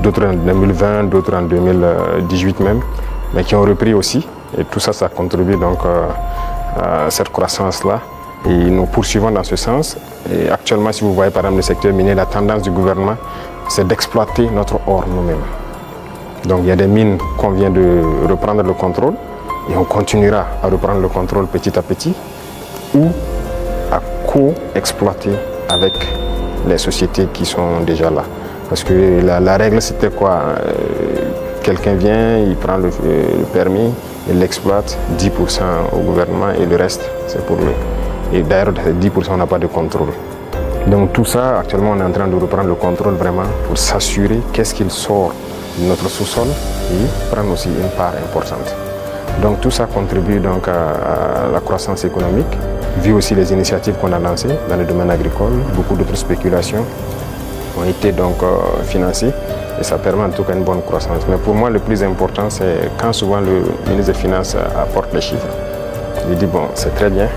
d'autres en 2020, d'autres en 2018 même, mais qui ont repris aussi. Et tout ça, ça contribue donc à cette croissance-là. Et nous poursuivons dans ce sens. Et actuellement, si vous voyez par exemple le secteur minier, la tendance du gouvernement, c'est d'exploiter notre or nous-mêmes. Donc il y a des mines qu'on vient de reprendre le contrôle et on continuera à reprendre le contrôle petit à petit ou à co-exploiter avec les sociétés qui sont déjà là. Parce que la règle c'était quoi? Quelqu'un vient, il prend le permis, il l'exploite, 10% au gouvernement et le reste c'est pour lui. Et d'ailleurs 10% on n'a pas de contrôle. Donc tout ça, actuellement on est en train de reprendre le contrôle vraiment pour s'assurer qu'est-ce qu'il sort de notre sous-sol et prendre aussi une part importante. Donc tout ça contribue donc à la croissance économique, vu aussi les initiatives qu'on a lancées dans le domaine agricole. Beaucoup d'autres spéculations ont été donc financées et ça permet en tout cas une bonne croissance. Mais pour moi le plus important c'est quand souvent le ministre des Finances apporte les chiffres. Il dit bon c'est très bien,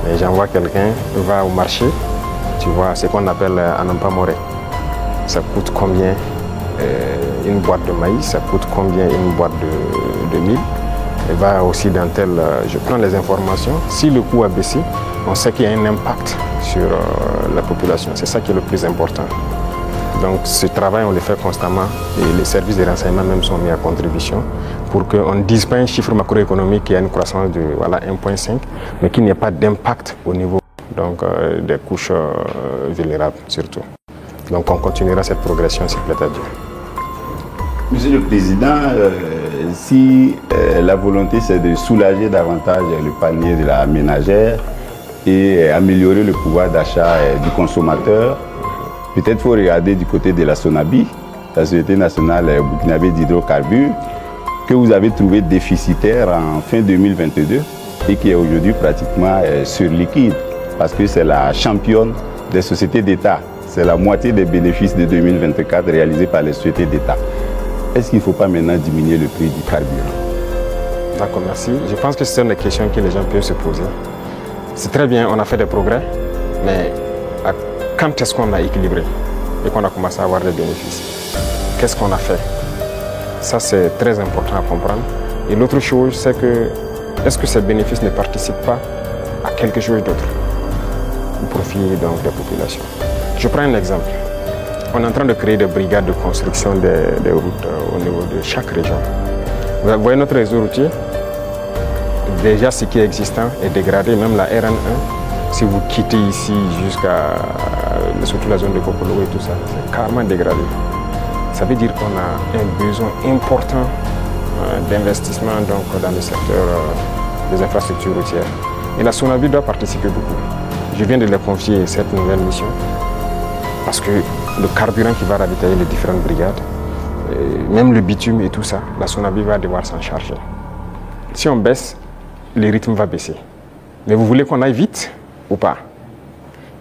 mais j'envoie quelqu'un, va au marché, tu vois, c'est qu'on appelle Anampa Moré. Ça coûte combien une boîte de maïs, ça coûte combien une boîte de mil. Et va aussi dans tel, je prends les informations. Si le coût a baissé, on sait qu'il y a un impact sur la population. C'est ça qui est le plus important. Donc ce travail, on le fait constamment et les services de renseignement même sont mis à contribution pour qu'on ne dise pas un chiffre macroéconomique qui a une croissance de voilà, 1,5, mais qu'il n'y ait pas d'impact au niveau donc, des couches vulnérables surtout. Donc on continuera cette progression s'il plaît à Dieu. Monsieur le Président, si la volonté c'est de soulager davantage le panier de la ménagère et améliorer le pouvoir d'achat du consommateur, peut-être faut regarder du côté de la SONABI, la Société nationale burkinabé d'hydrocarbures, que vous avez trouvé déficitaire en fin 2022 et qui est aujourd'hui pratiquement surliquide parce que c'est la championne des sociétés d'État. C'est la moitié des bénéfices de 2024 réalisés par les sociétés d'État. Est-ce qu'il ne faut pas maintenant diminuer le prix du carburant? D'accord, merci. Je pense que c'est une question que les gens peuvent se poser. C'est très bien, on a fait des progrès, mais quand est-ce qu'on a équilibré et qu'on a commencé à avoir des bénéfices? Qu'est-ce qu'on a fait? Ça, c'est très important à comprendre. Et l'autre chose, c'est que est-ce que ces bénéfices ne participent pas à quelque chose d'autre au profit donc, des populations? Je prends un exemple. On est en train de créer des brigades de construction des routes au niveau de chaque région. Vous voyez notre réseau routier, déjà ce qui est existant est dégradé, même la RN1. Si vous quittez ici jusqu'à surtout la zone de Kokolo et tout ça, c'est carrément dégradé. Ça veut dire qu'on a un besoin important d'investissement dans le secteur des infrastructures routières. Et la SONABI doit participer beaucoup. Je viens de leur confier cette nouvelle mission parce que le carburant qui va ravitailler les différentes brigades, même le bitume et tout ça, la SONABI va devoir s'en charger. Si on baisse, le rythme va baisser. Mais vous voulez qu'on aille vite ou pas?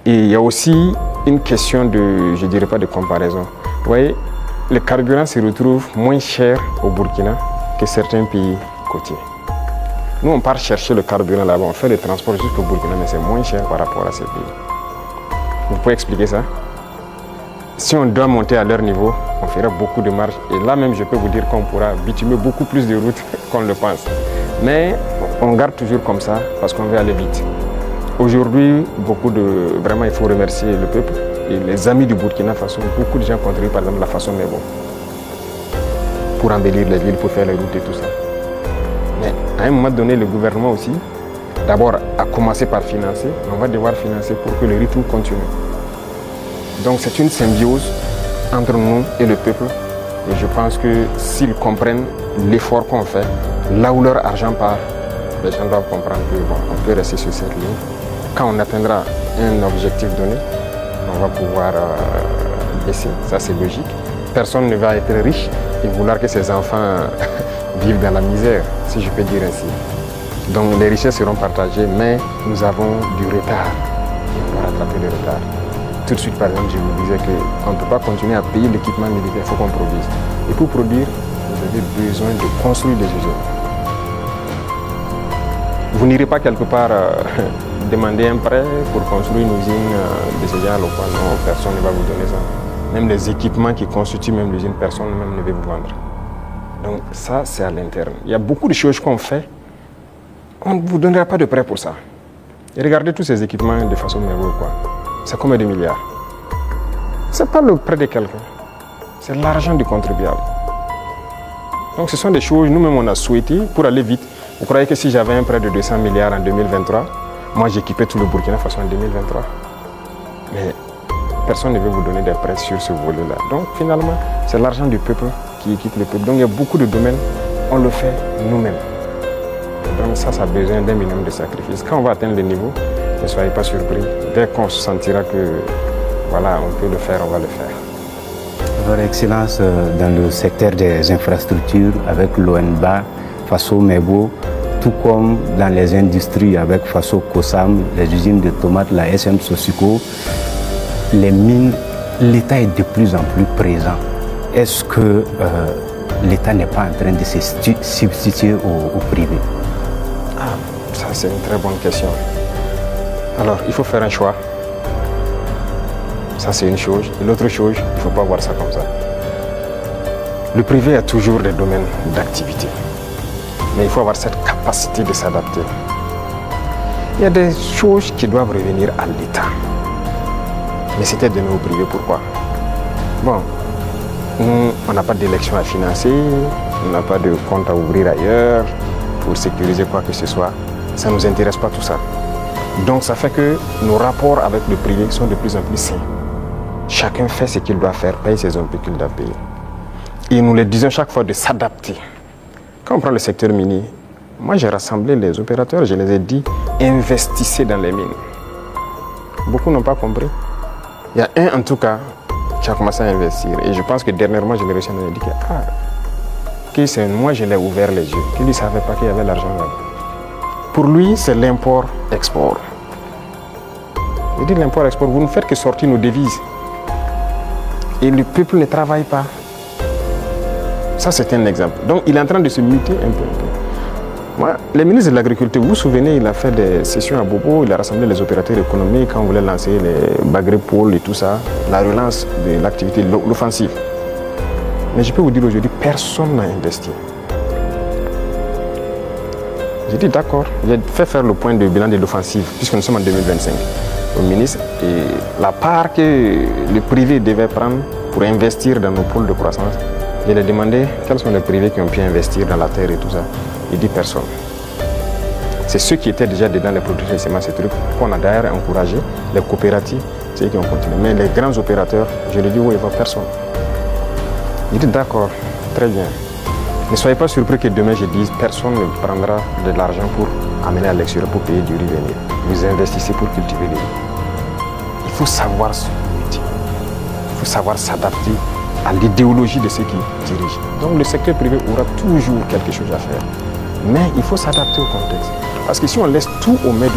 Et il y a aussi une question de, je dirais pas de comparaison. Vous voyez, le carburant se retrouve moins cher au Burkina que certains pays côtiers. Nous, on part chercher le carburant là-bas, on fait le transport jusqu'au Burkina, mais c'est moins cher par rapport à ces pays. Vous pouvez expliquer ça? Si on doit monter à leur niveau, on fera beaucoup de marge. Et là même, je peux vous dire qu'on pourra bitumer beaucoup plus de routes qu'on le pense. Mais on garde toujours comme ça parce qu'on veut aller vite. Aujourd'hui, vraiment, il faut remercier le peuple et les amis du Burkina Faso. Beaucoup de gens contribuent par exemple la façon mais bon, pour embellir les villes, pour faire les routes et tout ça. Mais à un moment donné, le gouvernement aussi, d'abord a commencé par financer, on va devoir financer pour que le rythme continue. Donc c'est une symbiose entre nous et le peuple. Et je pense que s'ils comprennent l'effort qu'on fait, là où leur argent part, les gens doivent comprendre que bon, on peut rester sur cette ligne. Quand on atteindra un objectif donné, on va pouvoir baisser. Ça c'est logique. Personne ne va être riche et vouloir que ses enfants vivent dans la misère, si je peux dire ainsi. Donc les richesses seront partagées, mais nous avons du retard. Et on doit rattraper le retard. Tout de suite, par exemple, je vous disais qu'on ne peut pas continuer à payer l'équipement militaire, il faut qu'on produise. Et pour produire, vous avez besoin de construire des usines. Vous n'irez pas quelque part demander un prêt pour construire une usine de ce genre ou quoi. Non, personne ne va vous donner ça. Même les équipements qui constituent même l'usine, personne même ne veut vous vendre. Donc ça, c'est à l'interne. Il y a beaucoup de choses qu'on fait. On ne vous donnera pas de prêt pour ça. Et regardez tous ces équipements de façon merveilleuse, quoi. C'est combien de milliards? C'est pas le prêt de quelqu'un. C'est l'argent du contribuable. Donc ce sont des choses, nous-mêmes on a souhaité, pour aller vite. Vous croyez que si j'avais un prêt de 200 milliards en 2023, moi j'équipais tout le Burkina Faso en 2023. Mais personne ne veut vous donner des prêts sur ce volet-là. Donc finalement, c'est l'argent du peuple qui équipe le peuple. Donc il y a beaucoup de domaines, on le fait nous-mêmes. Donc ça a besoin d'un minimum de sacrifices. Quand on va atteindre le niveau, ne soyez pas surpris. Dès qu'on se sentira que voilà, on peut le faire, on va le faire. Votre Excellence, dans le secteur des infrastructures, avec l'ONBA, Faso Mebo, tout comme dans les industries avec Faso Kosam, les usines de tomates, la SM Sosico, les mines, l'État est de plus en plus présent. Est-ce que l'État n'est pas en train de se substituer au privé? Ah, ça c'est une très bonne question. Alors, il faut faire un choix. Ça c'est une chose. Et l'autre chose, il ne faut pas voir ça comme ça. Le privé a toujours des domaines d'activité. Mais il faut avoir cette capacité de s'adapter. Il y a des choses qui doivent revenir à l'État. Mais c'était donné au privé, pourquoi? Bon, nous, on n'a pas d'élection à financer, on n'a pas de compte à ouvrir ailleurs pour sécuriser quoi que ce soit. Ça ne nous intéresse pas tout ça. Donc ça fait que nos rapports avec le privé sont de plus en plus sains. Chacun fait ce qu'il doit faire, paye ses impôts qu'il doit payer. Et nous les disons chaque fois de s'adapter. Quand on prend le secteur minier, moi j'ai rassemblé les opérateurs, je les ai dit, investissez dans les mines. Beaucoup n'ont pas compris. Il y a un en tout cas qui a commencé à investir. Et je pense que dernièrement, je l'ai reçu, il m'a dit que moi je l'ai ouvert les yeux, qu'il ne savait pas qu'il y avait l'argent là-bas. Pour lui, c'est l'import-export. Il dit l'import-export, vous ne faites que sortir nos devises. Et le peuple ne travaille pas. Ça, c'est un exemple. Donc, il est en train de se muter un peu. Moi, les ministres de l'Agriculture, vous vous souvenez, il a fait des sessions à Bobo, il a rassemblé les opérateurs économiques quand on voulait lancer les Bagré-Pôles et tout ça, la relance de l'activité, l'offensive. Mais je peux vous dire aujourd'hui, personne n'a investi. J'ai dit d'accord, j'ai fait faire le point de bilan de l'offensive, puisque nous sommes en 2025, au ministre, et la part que le privé devait prendre pour investir dans nos pôles de croissance, je lui ai demandé quels sont les privés qui ont pu investir dans la terre et tout ça. Il dit personne. C'est ceux qui étaient déjà dedans les producteurs de semences et trucs qu'on a d'ailleurs encouragé, les coopératives, c'est eux qui ont continué. Mais les grands opérateurs, je lui ai dit oui, il ne va personne. Il dit d'accord, très bien. Ne soyez pas surpris que demain je dise personne ne prendra de l'argent pour amener à l'extérieur pour payer du riz venir. Vous investissez pour cultiver les riz. Il faut savoir se muter. Il faut savoir s'adapter à l'idéologie de ceux qui dirigent. Donc le secteur privé aura toujours quelque chose à faire. Mais il faut s'adapter au contexte. Parce que si on laisse tout au maître du